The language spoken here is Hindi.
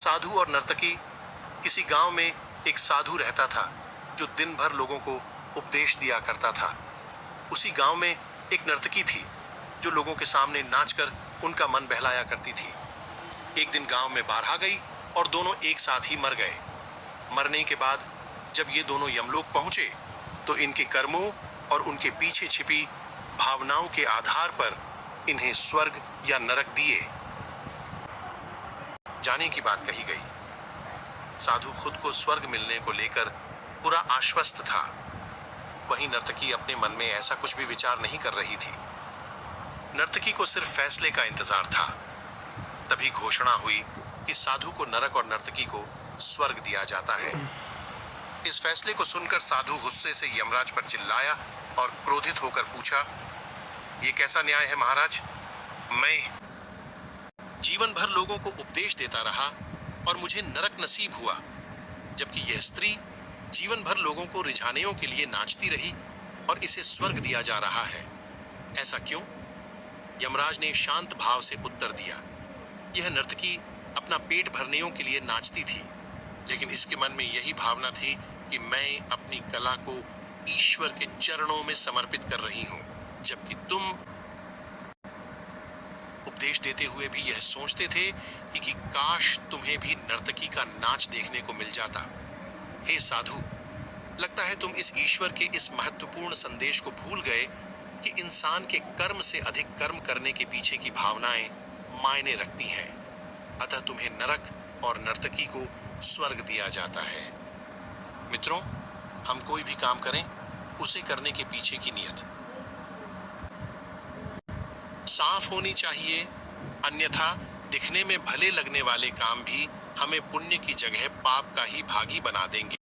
साधु और नर्तकी। किसी गांव में एक साधु रहता था जो दिन भर लोगों को उपदेश दिया करता था। उसी गांव में एक नर्तकी थी जो लोगों के सामने नाचकर उनका मन बहलाया करती थी। एक दिन गांव में बाढ़ आ गई और दोनों एक साथ ही मर गए। मरने के बाद जब ये दोनों यमलोक पहुंचे तो इनके कर्मों और उनके पीछे छिपी भावनाओं के आधार पर इन्हें स्वर्ग या नरक दिए जाने की बात कही गई। साधु खुद को स्वर्ग मिलने को लेकर पूरा आश्वस्त था। वहीं नर्तकी अपने मन में ऐसा कुछ भी विचार नहीं कर रही थी। नर्तकी को सिर्फ फैसले का इंतजार था। तभी घोषणा हुई कि साधु को नरक और नर्तकी को स्वर्ग दिया जाता है। इस फैसले को सुनकर साधु गुस्से से यमराज पर चिल्लाया और क्रोधित होकर पूछा, ये कैसा न्याय है महाराज? मैं जीवन भर लोगों को उपदेश देता रहा और मुझे नरक नसीब हुआ, जबकि यह स्त्री जीवन भर लोगों को रिझानेयों के लिए नाचती रही और इसे स्वर्ग दिया जा रहा है। ऐसा क्यों? यमराज ने शांत भाव से उत्तर दिया, यह नर्तकी अपना पेट भरनेयों के लिए नाचती थी, लेकिन इसके मन में यही भावना थी कि मैं अपनी कला को ईश्वर के चरणों में समर्पित कर रही हूं, जबकि तुम उपदेश देते हुए भी यह सोचते थे कि काश तुम्हें भी नर्तकी का नाच देखने को मिल जाता। हे साधु, लगता है तुम इस ईश्वर के इस महत्वपूर्ण संदेश को भूल गए कि इंसान के कर्म से अधिक कर्म करने के पीछे की भावनाएं मायने रखती हैं। अतः तुम्हें नरक और नर्तकी को स्वर्ग दिया जाता है। मित्रों, हम कोई भी काम करें, उसे करने के पीछे की नीयत साफ होनी चाहिए, अन्यथा दिखने में भले लगने वाले काम भी हमें पुण्य की जगह पाप का ही भागी बना देंगे।